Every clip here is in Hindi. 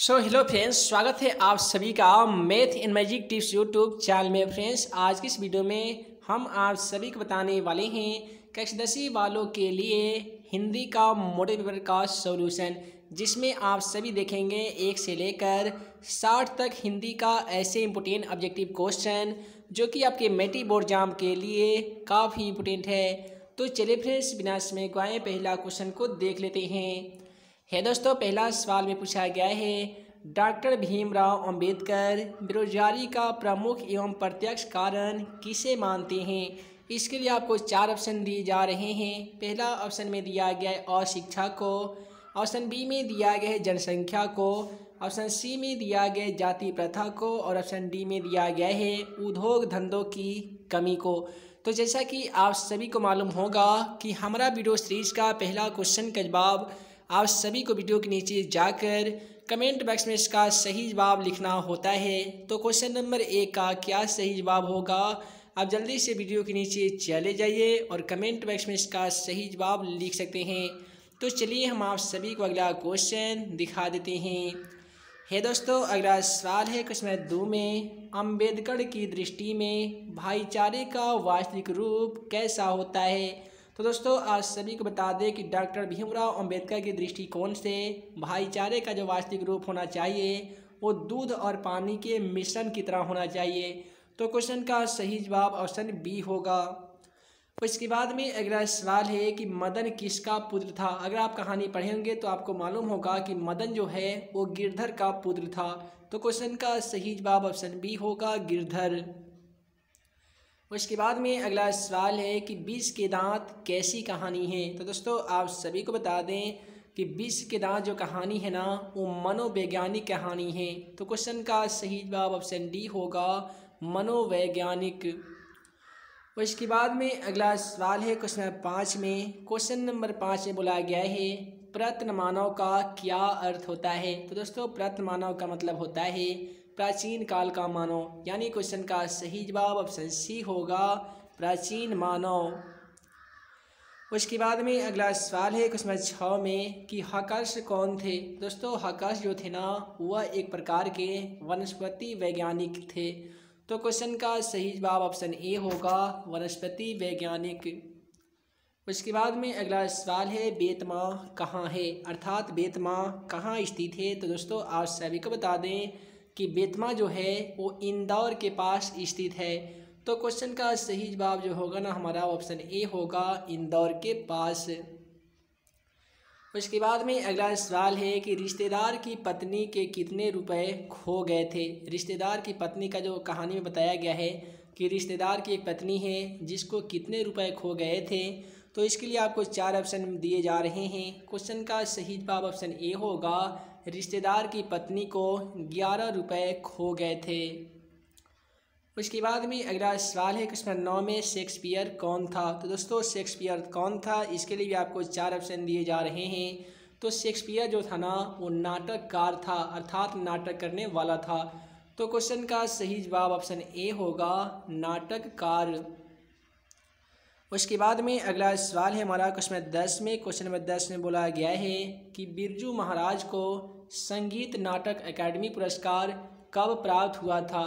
हेलो फ्रेंड्स, स्वागत है आप सभी का math in magic tips YouTube channel में। फ्रेंड्स, आज की इस वीडियो में हम आप सभी को बताने वाले हैं कक्षा 10वीं वालों के लिए हिंदी का मॉडल पेपर का सॉल्यूशन, जिसमें आप सभी देखेंगे 1 से लेकर 60 तक हिंदी का ऐसे इंपॉर्टेंट ऑब्जेक्टिव क्वेश्चन जो कि आपके मैट्रिक बोर्ड एग्जाम के लिए काफ़ी इंपॉर्टेंट है। तो चलिए फ्रेंड्स, बिना समय गवाए पहला क्वेश्चन को देख लेते हैं। दोस्तों, पहला सवाल में पूछा गया है, डॉक्टर भीमराव अंबेडकर बेरोजगारी का प्रमुख एवं प्रत्यक्ष कारण किसे मानते हैं। इसके लिए आपको 4 ऑप्शन दिए जा रहे हैं। पहला ऑप्शन में दिया गया है अशिक्षा को, ऑप्शन बी में दिया गया है जनसंख्या को, ऑप्शन सी में दिया गया है जाति प्रथा को और ऑप्शन डी में दिया गया है उद्योग धंधों की कमी को। तो जैसा कि आप सभी को मालूम होगा कि हमारा वीडियो सीरीज का पहला क्वेश्चन का जवाब आप सभी को वीडियो के नीचे जाकर कमेंट बॉक्स में इसका सही जवाब लिखना होता है। तो क्वेश्चन नंबर 1 का क्या सही जवाब होगा, आप जल्दी से वीडियो के नीचे चले जाइए और कमेंट बॉक्स में इसका सही जवाब लिख सकते हैं। तो चलिए हम आप सभी को अगला क्वेश्चन दिखा देते हैं। दोस्तों, अगला सवाल है क्वेश्चन 2 में, अम्बेडकर की दृष्टि में भाईचारे का वास्तविक रूप कैसा होता है। तो दोस्तों, आज सभी को बता दें कि डॉक्टर भीमराव अंबेडकर के दृष्टिकोण से भाईचारे का जो वास्तविक रूप होना चाहिए वो दूध और पानी के मिश्रण की तरह होना चाहिए। तो क्वेश्चन का सही जवाब ऑप्शन बी होगा। उसके बाद में अगला सवाल है कि मदन किसका पुत्र था। अगर आप कहानी पढ़े होंगे तो आपको मालूम होगा कि मदन जो है वो गिरधर का पुत्र था। तो क्वेश्चन का सही जवाब ऑप्शन बी होगा, गिरधर। उसके बाद में अगला सवाल है कि 20 के दांत कैसी कहानी है। तो दोस्तों, आप सभी को बता दें कि 20 के दांत जो कहानी है ना वो मनोवैज्ञानिक कहानी है। तो क्वेश्चन का सही जवाब ऑप्शन डी होगा, मनोवैज्ञानिक। उसके बाद में अगला सवाल है क्वेश्चन 5 में। क्वेश्चन नंबर 5 में बोला गया है, प्रत्न मानव का क्या अर्थ होता है। तो दोस्तों, प्रत्न मानव का मतलब होता है प्राचीन काल का मानव, यानी क्वेश्चन का सही जवाब ऑप्शन सी होगा, प्राचीन मानव। उसके बाद में अगला सवाल है क्वेश्चन 6 में कि हर्कश कौन थे। दोस्तों, हर्कश जो थे ना वह एक प्रकार के वनस्पति वैज्ञानिक थे। तो क्वेश्चन का सही जवाब ऑप्शन ए होगा, वनस्पति वैज्ञानिक। उसके बाद में अगला सवाल है, बेतमा कहाँ है, अर्थात बेतमा कहाँ स्थित है। तो दोस्तों, आप सभी को बता दें कि बेतमा जो है वो इंदौर के पास स्थित है। तो क्वेश्चन का सही जवाब जो होगा ना हमारा ऑप्शन ए होगा, इंदौर के पास। उसके बाद में अगला सवाल है कि रिश्तेदार की पत्नी के कितने रुपए खो गए थे। रिश्तेदार की पत्नी का जो कहानी में बताया गया है कि रिश्तेदार की एक पत्नी है जिसको कितने रुपए खो गए थे। तो इसके लिए आपको 4 ऑप्शन दिए जा रहे हैं। क्वेश्चन का सही जवाब ऑप्शन ए होगा, रिश्तेदार की पत्नी को 11 रुपये खो गए थे। उसके बाद में अगला सवाल है क्वेश्चन 9 में, शेक्सपियर कौन था। तो दोस्तों, शेक्सपियर कौन था, इसके लिए भी आपको 4 ऑप्शन दिए जा रहे हैं। तो शेक्सपियर जो था ना वो नाटककार था, अर्थात नाटक करने वाला था। तो क्वेश्चन का सही जवाब ऑप्शन ए होगा, नाटककार। उसके बाद में अगला सवाल है हमारा क्वेश्चन 10 में। क्वेश्चन नंबर 10 में बोला गया है कि बिरजू महाराज को संगीत नाटक अकादमी पुरस्कार कब प्राप्त हुआ था।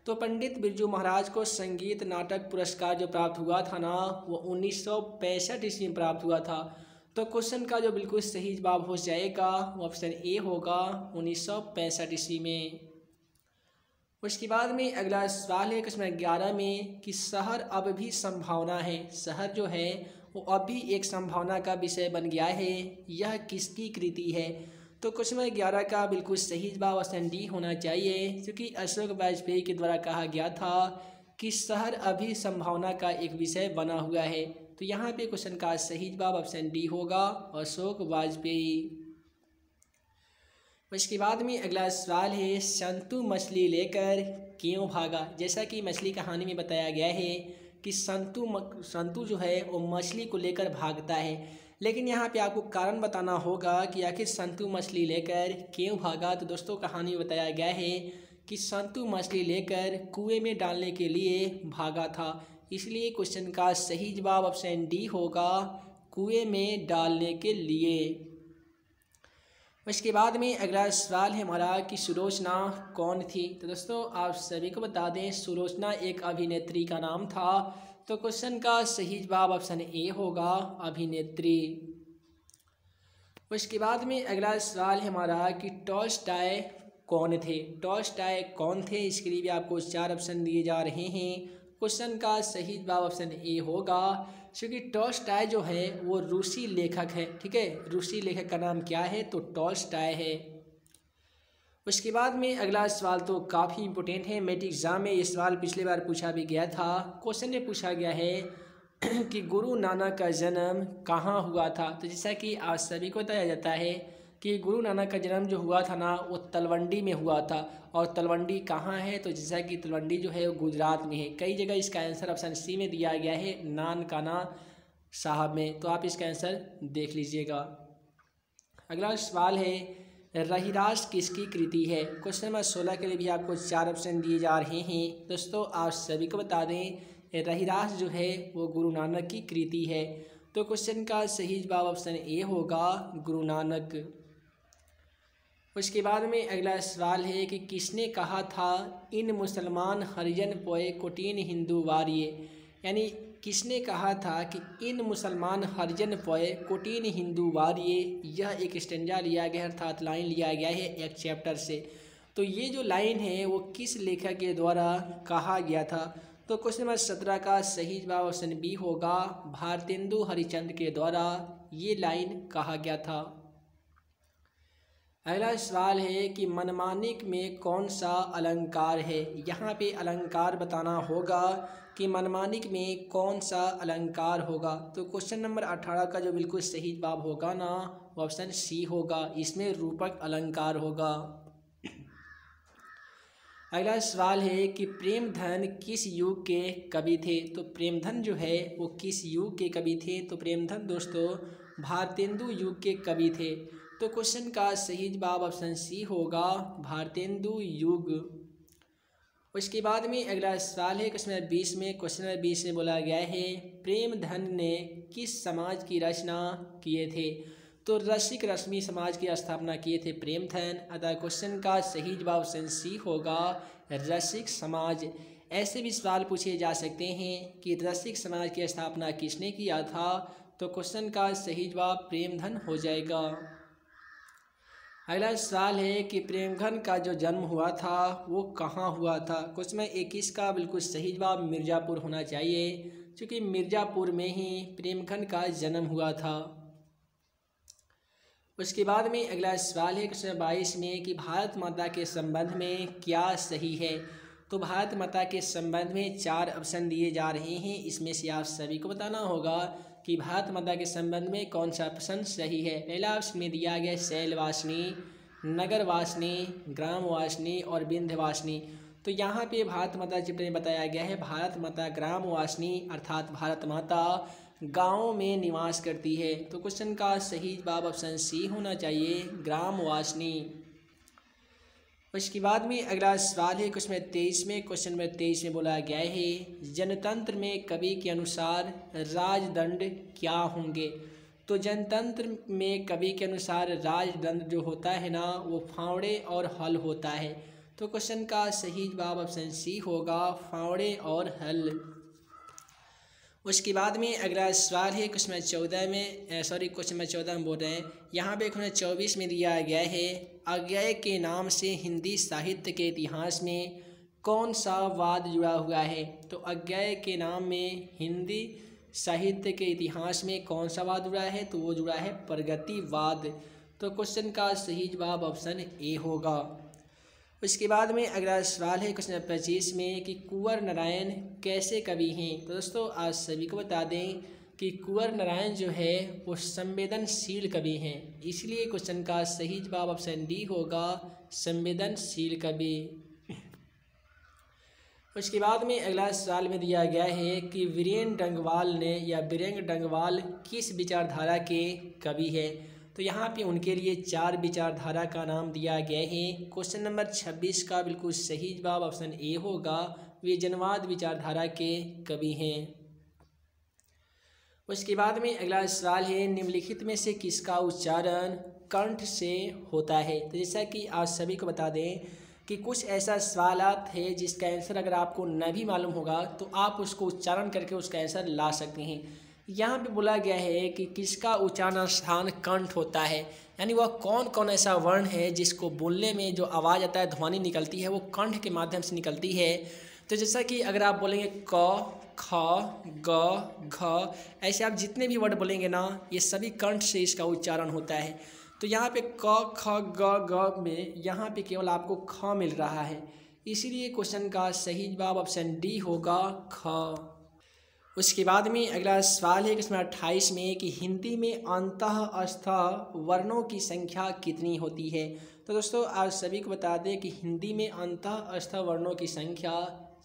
तो पंडित बिरजू महाराज को संगीत नाटक पुरस्कार जो प्राप्त हुआ था ना वो 1965 ईस्वी में प्राप्त हुआ था। तो क्वेश्चन का जो बिल्कुल सही जवाब हो जाएगा वो ऑप्शन ए होगा, 1965 ईस्वी में। उसके बाद में अगला सवाल है क्वेश्चन 11 में कि शहर अब भी संभावना है। शहर जो है वो अभी एक संभावना का विषय बन गया है, यह किसकी कृति है। तो क्वेश्चन 11 का बिल्कुल सही जवाब ऑप्शन डी होना चाहिए, क्योंकि अशोक वाजपेयी के द्वारा कहा गया था कि शहर अभी संभावना का एक विषय बना हुआ है। तो यहाँ पे क्वेश्चन का सही जवाब ऑप्शन डी होगा, अशोक वाजपेयी। उसके बाद में अगला सवाल है, संतु मछली लेकर क्यों भागा। जैसा कि मछली कहानी में बताया गया है कि संतु जो है वो मछली को लेकर भागता है, लेकिन यहाँ पे आपको कारण बताना होगा कि आखिर संतु मछली लेकर क्यों भागा। तो दोस्तों, कहानी में बताया गया है कि संतु मछली लेकर कुएं में डालने के लिए भागा था, इसलिए क्वेश्चन का सही जवाब ऑप्शन डी होगा, कुएं में डालने के लिए। उसके बाद में अगला सवाल है हमारा कि सुलोचना कौन थी। तो दोस्तों आप सभी को बता दें सुलोचना एक अभिनेत्री का नाम था। तो क्वेश्चन का सही जवाब ऑप्शन ए होगा, अभिनेत्री। उसके बाद में अगला सवाल है हमारा कि टॉल्स्टॉय कौन थे। टॉल्स्टॉय कौन थे, इसके लिए भी आपको 4 ऑप्शन दिए जा रहे हैं। क्वेश्चन का सही जवाब ऑप्शन ए होगा, क्योंकि टॉल्स्टॉय जो है वो रूसी लेखक है। ठीक है, रूसी लेखक का नाम क्या है, तो टॉल्स्टॉय है। उसके बाद में अगला सवाल तो काफ़ी इंपॉर्टेंट है, मैट्रिक एग्जाम में ये सवाल पिछली बार पूछा भी गया था। क्वेश्चन में पूछा गया है कि गुरु नानक का जन्म कहाँ हुआ था। तो जैसा कि आप सभी को बताया जाता है कि गुरु नानक का जन्म जो हुआ था ना, वो तलवंडी में हुआ था। और तलवंडी कहाँ है, तो जैसा कि तलवंडी जो है वो गुजरात में है। कई जगह इसका आंसर ऑप्शन सी में दिया गया है, नानकाना साहब में। तो आप इसका आंसर देख लीजिएगा। अगला सवाल है रहीरास किसकी कृति है। क्वेश्चन नंबर 16 के लिए भी आपको 4 ऑप्शन दिए जा रहे हैं। दोस्तों आप सभी को बता दें रहीरास जो है वो गुरु नानक की कृति है। तो क्वेश्चन का सही जवाब ऑप्शन ए होगा, गुरु नानक। उसके बाद में अगला सवाल है कि किसने कहा था इन मुसलमान हरिजन पोए कोटीन हिंदू वार्य। यानी किसने कहा था कि इन मुसलमान हरिजन पोए कोटीन हिंदू वार्य। यह एक स्टेंजा लिया गया है, अर्थात लाइन लिया गया है एक चैप्टर से। तो ये जो लाइन है वो किस लेखक के द्वारा कहा गया था। तो क्वेश्चन नंबर 17 का सही जवाब ऑप्शन बी होगा, भारतेंदु हरिश्चंद्र के द्वारा ये लाइन कहा गया था। अगला सवाल है कि मनमानिक में कौन सा अलंकार है। यहाँ पे अलंकार बताना होगा कि मनमानिक में कौन सा अलंकार होगा। तो क्वेश्चन नंबर 18 का जो बिल्कुल सही जवाब होगा ना, वो ऑप्शन सी होगा, इसमें रूपक अलंकार होगा। अगला सवाल है कि प्रेमधन किस युग के कवि थे। तो प्रेमधन जो है वो किस युग के कवि थे। तो प्रेमधन दोस्तों भारतेंदु युग के कवि थे। तो क्वेश्चन का सही जवाब ऑप्शन सी होगा, भारतेंदु युग। उसके बाद में अगला सवाल है क्वेश्चन नंबर 20 में। क्वेश्चन नंबर 20 में बोला गया है प्रेमधन ने किस समाज की रचना किए थे। तो रसिक रश्मि समाज की स्थापना किए थे प्रेमधन। अतः क्वेश्चन का सही जवाब ऑप्शन सी होगा, रसिक समाज। ऐसे भी सवाल पूछे जा सकते हैं कि रसिक समाज की स्थापना किसने किया था। तो क्वेश्चन का सही जवाब प्रेमधन हो जाएगा। अगला सवाल है कि प्रेमधन का जो जन्म हुआ था वो कहाँ हुआ था। क्वेश्चन में 21 का बिल्कुल सही जवाब मिर्ज़ापुर होना चाहिए, क्योंकि मिर्ज़ापुर में ही प्रेमधन का जन्म हुआ था। उसके बाद में अगला सवाल है क्वेश्चन 22 में कि भारत माता के संबंध में क्या सही है। तो भारत माता के संबंध में 4 ऑप्शन दिए जा रहे हैं। इसमें से आप सभी को बताना होगा कि भारत माता के संबंध में कौन सा ऑप्शन सही है। पहला ऑप्शन में दिया गया शैलवासिनी, नगरवासिनी, ग्रामवासिनी और विंध्यवासिनी। तो यहाँ पे भारत माता चित्र में बताया गया है भारत माता ग्रामवासिनी, अर्थात भारत माता गाँव में निवास करती है। तो क्वेश्चन का सही जवाब ऑप्शन सी होना चाहिए, ग्रामवासिनी। उसके बाद में अगला सवाल है क्वेश्चन नंबर 23 में। क्वेश्चन नंबर 23 में बोला गया है जनतंत्र में कवि के अनुसार राजदंड क्या होंगे। तो जनतंत्र में कवि के अनुसार राजदंड जो होता है ना, वो फावड़े और हल होता है। तो क्वेश्चन का सही जवाब ऑप्शन सी होगा, फावड़े और हल। उसके बाद में अगला सवाल है क्वेश्चन नंबर 14 में, क्वेश्चन नंबर 14 में बोल रहे हैं। यहाँ पे क्वेश्चन 24 में दिया गया है अज्ञेय के नाम से हिंदी साहित्य के इतिहास में कौन सा वाद जुड़ा हुआ है। तो अज्ञेय के नाम में हिंदी साहित्य के इतिहास में कौन सा वाद जुड़ा है, तो वो जुड़ा है प्रगतिवाद। तो क्वेश्चन का सही जवाब ऑप्शन ए होगा। उसके बाद में अगला सवाल है क्वेश्चन नंबर 25 में कि कुंवर नारायण कैसे कवि हैं। तो दोस्तों आज सभी को बता दें कि कुंवर नारायण जो है वो संवेदनशील कवि हैं, इसलिए क्वेश्चन का सही जवाब ऑप्शन डी होगा, संवेदनशील कवि। उसके बाद में अगला सवाल में दिया गया है कि वीरेन डंगवाल ने या बीरेंग डंगवाल किस विचारधारा के कवि है। तो यहाँ पे उनके लिए 4 विचारधारा का नाम दिया गया है। क्वेश्चन नंबर 26 का बिल्कुल सही जवाब ऑप्शन ए होगा, वे जनवाद विचारधारा के कवि हैं। उसके बाद में अगला सवाल है निम्नलिखित में से किसका उच्चारण कंठ से होता है। तो जैसा कि आप सभी को बता दें कि कुछ ऐसा सवालात है जिसका आंसर अगर आपको न भी मालूम होगा तो आप उसको उच्चारण करके उसका आंसर ला सकते हैं। यहाँ पे बोला गया है कि किसका उच्चारण स्थान कंठ होता है, यानी वह कौन कौन ऐसा वर्ण है जिसको बोलने में जो आवाज़ आता है, ध्वनि निकलती है, वो कंठ के माध्यम से निकलती है। तो जैसा कि अगर आप बोलेंगे क, ख, ग, घ, ऐसे आप जितने भी वर्ड बोलेंगे ना, ये सभी कंठ से इसका उच्चारण होता है। तो यहाँ पे क, ख, ग, घ में यहाँ पे केवल आपको ख मिल रहा है, इसीलिए क्वेश्चन का सही जवाब ऑप्शन डी होगा ख। उसके बाद में अगला सवाल है क्वेश्चन 28 में कि हिंदी में अंतःस्थ वर्णों की संख्या कितनी होती है। तो दोस्तों आप सभी को बता दें कि हिंदी में अंतःस्थ वर्णों की संख्या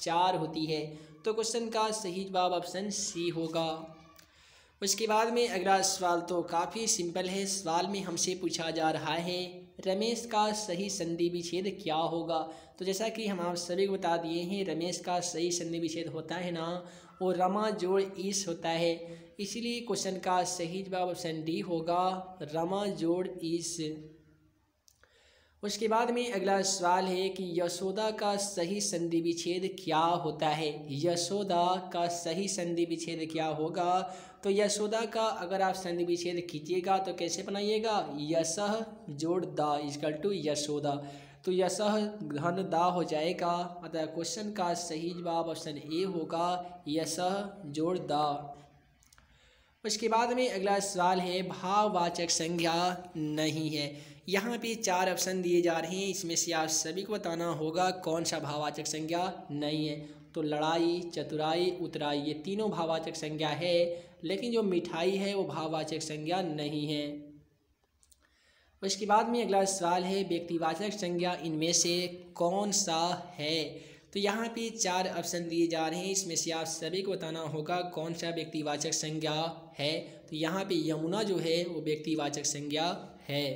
4 होती है। तो क्वेश्चन का सही जवाब ऑप्शन सी होगा। उसके बाद में अगला सवाल तो काफ़ी सिंपल है। सवाल में हमसे पूछा जा रहा है रमेश का सही संधि विच्छेद क्या होगा। तो जैसा कि हम आप सभी को बता दिए हैं, रमेश का सही संधि विच्छेद होता है ना, वो रमा जोड़ ईस होता है, इसीलिए क्वेश्चन का सही जवाब ऑप्शन डी होगा, रमा जोड़ ईस। उसके बाद में अगला सवाल है कि यशोदा का सही संधि विच्छेद क्या होता है। यशोदा का सही संधि विच्छेद क्या होगा। तो यशोदा का अगर आप संधि विच्छेद खींचिएगा तो कैसे बनाइएगा, यशः जोड़ दा इक्वल टू यशोदा, तो यशः घन दा हो जाएगा। अतः क्वेश्चन का सही जवाब ऑप्शन ए होगा, यशः जोड़ दा। उसके बाद में अगला सवाल है भाववाचक संज्ञा नहीं है। यहाँ पे 4 ऑप्शन दिए जा रहे हैं, इसमें से आप सभी को बताना होगा कौन सा भाववाचक संज्ञा नहीं है। तो लड़ाई, चतुराई, उतराई, ये तीनों भाववाचक संज्ञा है, लेकिन जो मिठाई है वो भाववाचक संज्ञा नहीं है। उसके बाद में अगला सवाल है व्यक्तिवाचक संज्ञा इनमें से कौन सा है। तो यहाँ पे 4 ऑप्शन दिए जा रहे हैं, इसमें से आप सभी को बताना होगा कौन सा व्यक्तिवाचक संज्ञा है। तो यहाँ पे यमुना जो है वो व्यक्तिवाचक संज्ञा है।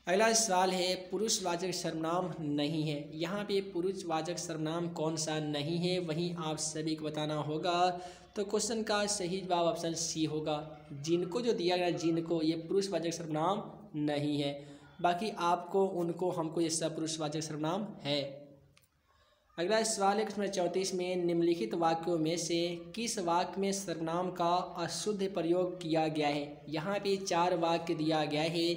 अगला सवाल है पुरुषवाचक सर्वनाम नहीं है। यहाँ पे पुरुषवाचक सर्वनाम कौन सा नहीं है वहीं आप सभी को बताना होगा। तो क्वेश्चन का सही जवाब ऑप्शन सी होगा, जिनको जो दिया गया जिनको, ये पुरुषवाचक सर्वनाम नहीं है। बाकी आपको, उनको, हमको ये सब पुरुषवाचक सर्वनाम है। अगला सवाल है क्वेश्चन 34 में निम्नलिखित वाक्यों में से किस वाक्य में सर्वनाम का अशुद्ध प्रयोग किया गया है। यहाँ पे 4 वाक्य दिया गया है,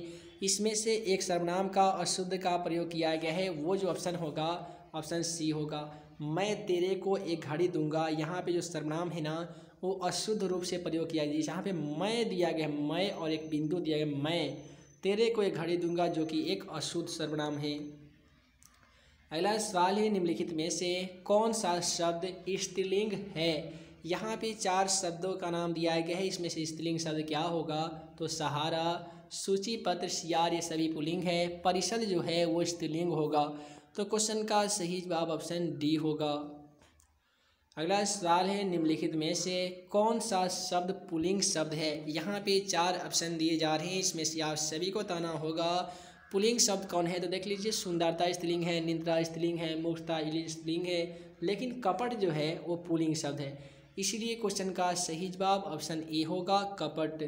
इसमें से एक सर्वनाम का अशुद्ध का प्रयोग किया गया है, वो जो ऑप्शन होगा ऑप्शन सी होगा, मैं तेरे को एक घड़ी दूंगा। यहाँ पे जो सर्वनाम है ना वो अशुद्ध रूप से प्रयोग किया गया। यहाँ पे मैं दिया गया, मैं और एक बिंदु दिया गया, मैं तेरे को एक घड़ी दूंगा, जो कि एक अशुद्ध सर्वनाम है। अगला सवाल है निम्नलिखित में से कौन सा शब्द स्त्रीलिंग है। यहाँ पे 4 शब्दों का नाम दिया गया है, इसमें से स्त्रीलिंग शब्द क्या होगा। तो सहारा, सूचीपत्र, सियार, ये सभी पुल्लिंग है, परिषद जो है वो स्त्रीलिंग होगा। तो क्वेश्चन का सही जवाब ऑप्शन डी होगा। अगला सवाल है निम्नलिखित में से कौन सा शब्द पुल्लिंग शब्द है। यहाँ पे 4 ऑप्शन दिए जा रहे हैं, इसमें से आप सभी को बताना होगा पुल्लिंग शब्द कौन है। तो देख लीजिए, सुंदरता स्त्रीलिंग है, निंद्रा स्त्रीलिंग है, मूर्खता स्त्रीलिंग है, लेकिन कपट जो है वो पुल्लिंग शब्द है, इसीलिए क्वेश्चन का सही जवाब ऑप्शन ए होगा, कपट।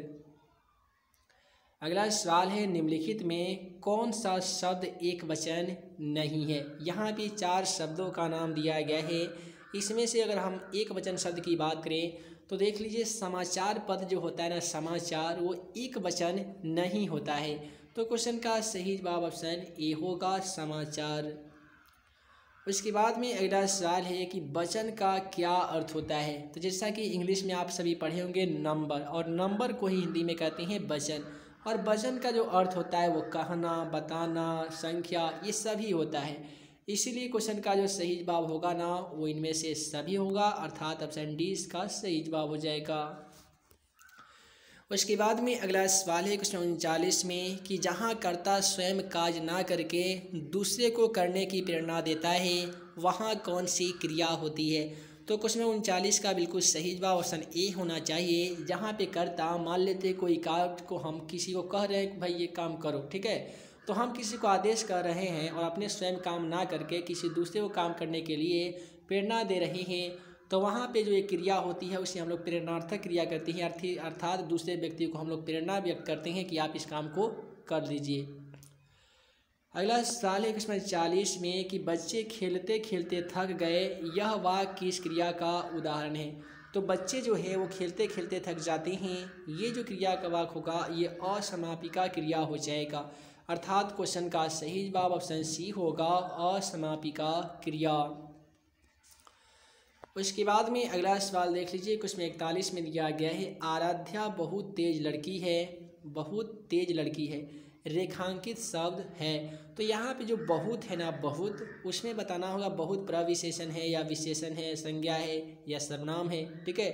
अगला सवाल है निम्नलिखित में कौन सा शब्द एक वचन नहीं है। यहाँ पे 4 शब्दों का नाम दिया गया है, इसमें से अगर हम एक वचन शब्द की बात करें तो देख लीजिए समाचार पद जो होता है ना, समाचार, वो एक वचन नहीं होता है। तो क्वेश्चन का सही जवाब ऑप्शन ए होगा, समाचार। उसके बाद में अगला सवाल है कि वचन का क्या अर्थ होता है। तो जैसा कि इंग्लिश में आप सभी पढ़े होंगे नंबर, और नंबर को ही हिंदी में कहते हैं वचन, और वचन का जो अर्थ होता है वो कहना, बताना, संख्या, ये सभी होता है। इसीलिए क्वेश्चन का जो सही जवाब होगा ना वो इनमें से सभी होगा, अर्थात ऑप्शन डी इसका सही जवाब हो जाएगा। उसके बाद में अगला सवाल है क्वेश्चन 39 में कि जहाँ कर्ता स्वयं काज ना करके दूसरे को करने की प्रेरणा देता है वहाँ कौन सी क्रिया होती है। तो क्वेश्चन 39 का बिल्कुल सही जवाब ऑप्शन ए होना चाहिए, जहाँ पे कर्ता, मान लेते कोई कार्य को हम किसी को कह रहे हैं कि भाई ये काम करो, ठीक है, तो हम किसी को आदेश कर रहे हैं और अपने स्वयं काम ना करके किसी दूसरे को काम करने के लिए प्रेरणा दे रहे हैं, तो वहाँ पे जो एक क्रिया होती है उसे हम लोग प्रेरणार्थक क्रिया करते हैं, अर्थात दूसरे व्यक्ति को हम लोग प्रेरणा व्यक्त करते हैं कि आप इस काम को कर लीजिए। अगला सवाल है क्वेश्चन 40 में कि बच्चे खेलते खेलते थक गए, यह वाक्य किस क्रिया का उदाहरण है। तो बच्चे जो है वो खेलते खेलते थक जाते हैं, ये जो क्रिया का वाक्य होगा ये असमापिका क्रिया हो जाएगा। अर्थात क्वेश्चन का सही जवाब ऑप्शन सी होगा, असमापिका क्रिया। उसके बाद में अगला सवाल देख लीजिए, क्वेश्चन 41 में दिया गया है आराध्या बहुत तेज लड़की है, बहुत तेज लड़की है, रेखांकित शब्द है। तो यहाँ पे जो बहुत है ना, बहुत उसमें बताना होगा बहुत प्रविशेषण है या विशेषण है, संज्ञा है या सर्वनाम है। ठीक है,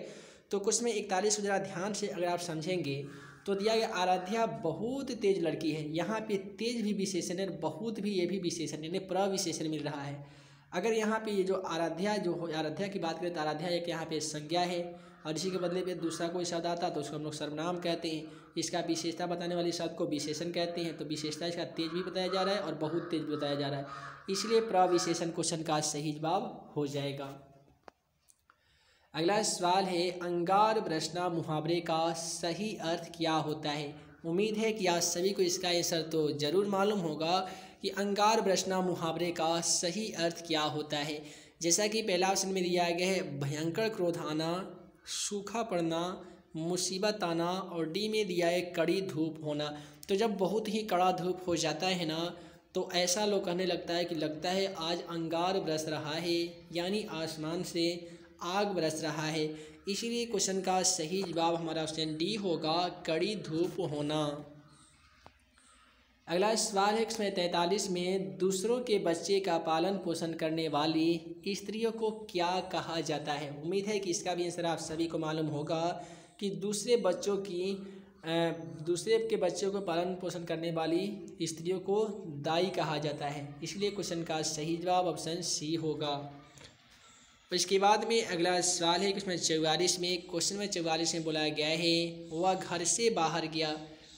तो क्वेश्चन 41 को जरा ध्यान से अगर आप समझेंगे तो दिया गया आराध्या बहुत तेज लड़की है, यहाँ पे तेज भी विशेषण है, बहुत भी ये भी विशेषण यानी प्रविशेषण मिल रहा है। अगर यहाँ पे ये जो आराध्या आराध्या की बात करें तो आराध्या एक यहाँ पे संज्ञा है और इसी के बदले पे दूसरा कोई शब्द आता तो उसको हम लोग सर्वनाम कहते हैं। इसका विशेषता बताने वाले शब्द को विशेषण कहते हैं। तो विशेषता इसका तेज भी बताया जा रहा है और बहुत तेज भी बताया जा रहा है, इसलिए प्रविशेषण क्वेश्चन का सही जवाब हो जाएगा। अगला सवाल है अंगार बरसना मुहावरे का सही अर्थ क्या होता है। उम्मीद है कि आप सभी को इसका आंसर तो ज़रूर मालूम होगा कि अंगार बरसना मुहावरे का सही अर्थ क्या होता है। जैसा कि पहला ऑप्शन में दिया गया है भयंकर क्रोध आना, सूखा पड़ना, मुसीबत आना, और डी में दिया है कड़ी धूप होना। तो जब बहुत ही कड़ा धूप हो जाता है ना तो ऐसा लोग कहने लगता है कि लगता है आज अंगार बरस रहा है, यानी आसमान से आग बरस रहा है। इसीलिए क्वेश्चन का सही जवाब हमारा ऑप्शन डी होगा, कड़ी धूप होना। अगला सवाल है इसमें 43 में दूसरों के बच्चे का पालन पोषण करने वाली स्त्रियों को क्या कहा जाता है। उम्मीद है कि इसका भी आंसर आप सभी को मालूम होगा कि दूसरे के बच्चों को पालन पोषण करने वाली स्त्रियों को दाई कहा जाता है, इसलिए क्वेश्चन का सही जवाब ऑप्शन सी होगा। इसके बाद में अगला सवाल है इसमें 44 में, क्वेश्चन में 44 में बोला गया है वह घर से बाहर गया,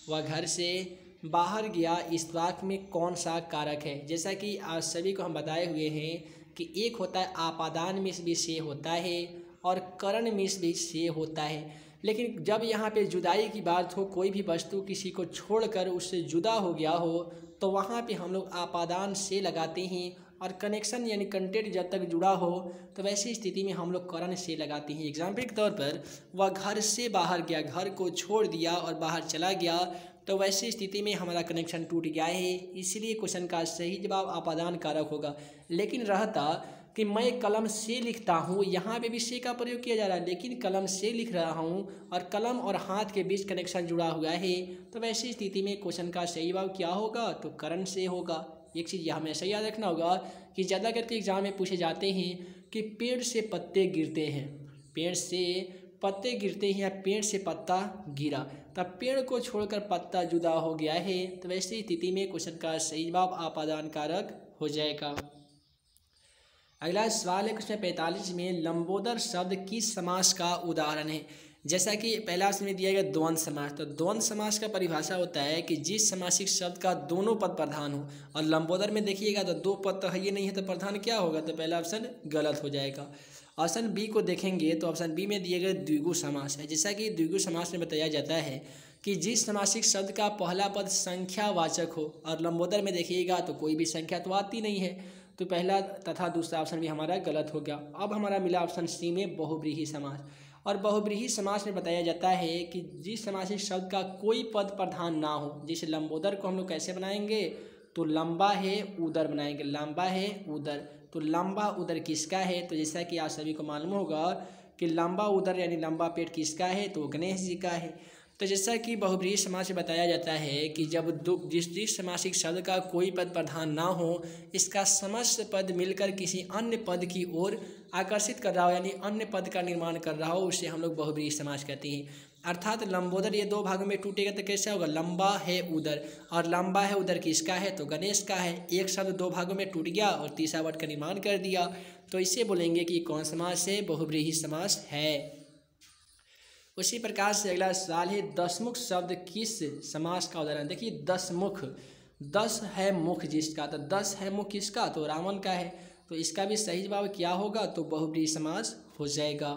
वह घर से बाहर गया, इस वाक्य में कौन सा कारक है। जैसा कि आप सभी को हम बताए हुए हैं कि एक होता है आपादान में भी से होता है और करण में भी से होता है, लेकिन जब यहाँ पे जुदाई की बात हो, कोई भी वस्तु किसी को छोड़कर उससे जुदा हो गया हो तो वहाँ पे हम लोग आपादान से लगाते हैं, और कनेक्शन यानी कंटेंट जब तक जुड़ा हो तो वैसी स्थिति में हम लोग करण से लगाते हैं। एग्जाम्पल के तौर पर वह घर से बाहर गया, घर को छोड़ दिया और बाहर चला गया, तो वैसी स्थिति में हमारा कनेक्शन टूट गया है, इसलिए क्वेश्चन का सही जवाब आपादान कारक होगा। लेकिन रहता कि मैं कलम से लिखता हूँ, यहाँ पे भी से का प्रयोग किया जा रहा है, लेकिन कलम से लिख रहा हूँ और कलम और हाथ के बीच कनेक्शन जुड़ा हुआ है, तो वैसी स्थिति में क्वेश्चन का सही जवाब क्या होगा, तो करण से होगा। एक चीज़ यह हमेशा याद रखना होगा कि ज़्यादा करके एग्जाम में पूछे जाते हैं कि पेड़ से पत्ते गिरते हैं, पेड़ से पत्ते गिरते हैं या पेड़ से पत्ता गिरा, तब पेड़ को छोड़कर पत्ता जुदा हो गया है, तो वैसी स्थिति में क्वेश्चन का सही जवाब आपादान कारक हो जाएगा। अगला सवाल है क्वेश्चन 45 में लंबोदर शब्द किस समास का उदाहरण है। जैसा कि पहला ऑप्शन में दिया गया द्वंद्व समास, तो द्वंद्व समास का परिभाषा होता है कि जिस समासिक शब्द का दोनों पद प्रधान हो, और लंबोदर में देखिएगा तो दो पद तो है ही नहीं है, तो प्रधान क्या होगा, तो पहला ऑप्शन गलत हो जाएगा। ऑप्शन बी को देखेंगे तो ऑप्शन बी में दिए गए द्विगु समास है। जैसा कि द्विगु समास में बताया जाता है कि जिस समासिक शब्द का पहला पद संख्यावाचक हो, और लंबोदर में देखिएगा तो कोई भी संख्या तो आती नहीं है, तो पहला तथा दूसरा ऑप्शन भी हमारा गलत हो गया। अब हमारा मिला ऑप्शन सी में बहुब्रीहि समास, और बहुब्रीहि समास में बताया जाता है कि जिस समासिक शब्द का कोई पद प्रधान ना हो, जैसे लंबोदर को हम लोग कैसे बनाएंगे, तो लंबा है उदर बनाएंगे, लंबा है उदर, तो लंबा उदर किसका है, तो जैसा कि आप सभी को मालूम होगा कि लंबा उदर यानी लंबा पेट किसका है, तो गणेश जी का है। तो जैसा कि बहुब्रीहि समास में बताया जाता है कि जब जिस समासिक शब्द का कोई पद प्रधान ना हो, इसका समस्त पद मिलकर किसी अन्य पद की ओर आकर्षित कर रहा हो, यानी अन्य पद का निर्माण कर रहा हो, उसे हम लोग बहुब्रीहि समास कहते हैं। अर्थात लंबोदर ये दो भागों में टूटेगा तो कैसा होगा, लंबा है उदर, और लंबा है उदर किसका है, तो गणेश का है। एक शब्द दो भागों में टूट गया और तीसरा वर्ड का निर्माण कर दिया, तो इसे बोलेंगे कि कौन समास है, बहुब्रीहि समास है। उसी प्रकार से अगला सवाल है दसमुख शब्द किस समास का उदाहरण। देखिए दसमुख, दस है मुख जिसका, तो दस है मुख किसका, तो रावण का है, तो इसका भी सही जवाब क्या होगा, तो बहुब्रीहि समास हो जाएगा।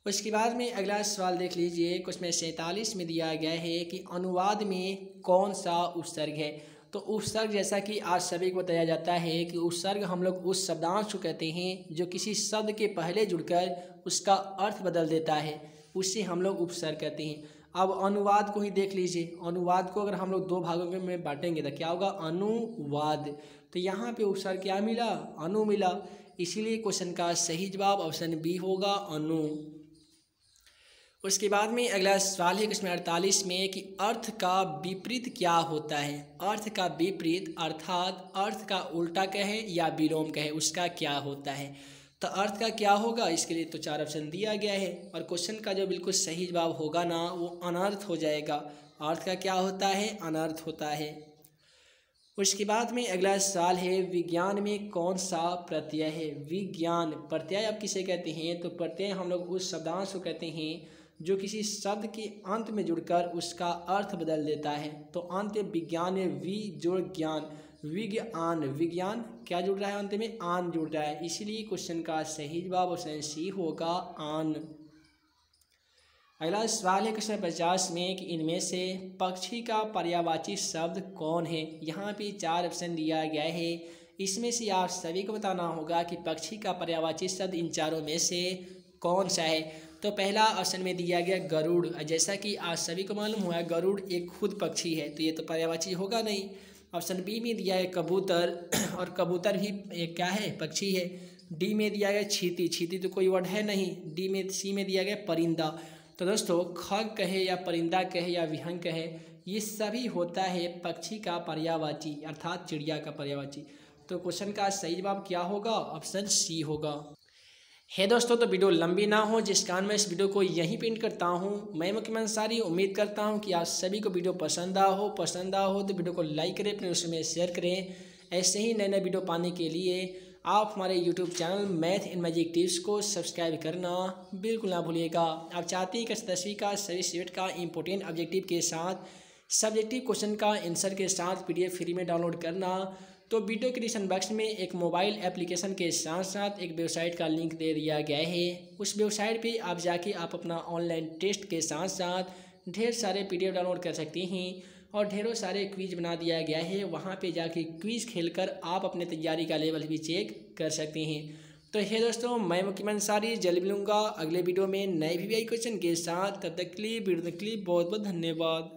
उसके बाद में अगला सवाल देख लीजिए। क्वेश्चन 47 में दिया गया है कि अनुवाद में कौन सा उपसर्ग है। तो उपसर्ग जैसा कि आज सभी को बताया जाता है कि उपसर्ग हम लोग उस शब्दांश को कहते हैं जो किसी शब्द के पहले जुड़कर उसका अर्थ बदल देता है, उससे हम लोग उपसर्ग कहते हैं। अब अनुवाद को ही देख लीजिए। अनुवाद को अगर हम लोग दो भागों में बांटेंगे तो क्या होगा, अनुवाद। तो यहाँ पे उपसर्ग क्या मिला, अनु मिला। इसीलिए क्वेश्चन का सही जवाब ऑप्शन बी होगा, अनु। उसके बाद में अगला सवाल है क्वेश्चन 48 में कि अर्थ का विपरीत क्या होता है। अर्थ का विपरीत अर्थात अर्थ का उल्टा कहे या विलोम कहे, उसका क्या होता है। तो अर्थ का क्या होगा, इसके लिए तो 4 ऑप्शन दिया गया है और क्वेश्चन का जो बिल्कुल सही जवाब होगा ना वो अनर्थ हो जाएगा। अर्थ का क्या होता है, अनर्थ होता है। उसके बाद में अगला सवाल है विज्ञान में कौन सा प्रत्यय है। विज्ञान प्रत्यय आप किसे कहते हैं, तो प्रत्यय हम लोग उस शब्दांश को कहते हैं जो किसी शब्द के अंत में जुड़कर उसका अर्थ बदल देता है। तो अंत विज्ञान में वि जोड़ ज्ञान, विज्ञान, विज्ञान क्या जुड़ रहा है, अंत में आन जुड़ रहा है। इसीलिए क्वेश्चन का सही जवाब ऑप्शन सी होगा, आन। अगला सवाल है क्वेश्चन 50 में कि इनमें से पक्षी का पर्यायवाची शब्द कौन है। यहाँ पे 4 ऑप्शन दिया गया है। इसमें से आप सभी को बताना होगा कि पक्षी का पर्यायवाची शब्द इन चारों में से कौन सा है। तो पहला ऑप्शन में दिया गया गरुड़। जैसा कि आप सभी को मालूम हुआ गरुड़ एक खुद पक्षी है, तो ये तो पर्यायवाची होगा नहीं। ऑप्शन बी में दिया है कबूतर, और कबूतर भी एक क्या है, पक्षी है। डी में दिया गया चींटी, चींटी तो कोई वर्ड है नहीं। डी में सी में दिया गया परिंदा। तो दोस्तों खग कहे या परिंदा कहे या विहंग कहे, ये सभी होता है पक्षी का पर्यायवाची अर्थात चिड़िया का पर्यायवाची। तो क्वेश्चन का सही जवाब क्या होगा, ऑप्शन सी होगा। है दोस्तों, तो वीडियो लंबी ना हो जिस कारण मैं इस वीडियो को यहीं पे एंड करता हूँ। मैं मुकीम अंसारी उम्मीद करता हूँ कि आप सभी को वीडियो पसंद आ हो तो वीडियो को लाइक करें, अपने उसमें शेयर करें। ऐसे ही नए नए वीडियो पाने के लिए आप हमारे YouTube channel math in magic tips को सब्सक्राइब करना बिल्कुल ना भूलिएगा। आप चाहते हैं कि 10वीं का सभी सब्जेक्ट का इंपॉर्टेंट ऑब्जेक्टिव के साथ सब्जेक्टिव क्वेश्चन का आंसर के साथ PDF फ्री में डाउनलोड करना, तो वीडियो के डिस्क्रिप्शन बॉक्स में एक मोबाइल एप्लीकेशन के साथ साथ एक वेबसाइट का लिंक दे दिया गया है। उस वेबसाइट पे आप जाके आप अपना ऑनलाइन टेस्ट के साथ साथ ढेर सारे PDF डाउनलोड कर सकते हैं और ढेरों सारे क्विज बना दिया गया है। वहाँ पे जाके क्विज खेलकर आप अपने तैयारी का लेवल भी चेक कर सकते हैं। तो हे दोस्तों, मैं मुकीम अंसारी जल्द मिलूँगा अगले वीडियो में नए VVI क्वेश्चन के साथ। तब तक के लिए बहुत बहुत धन्यवाद।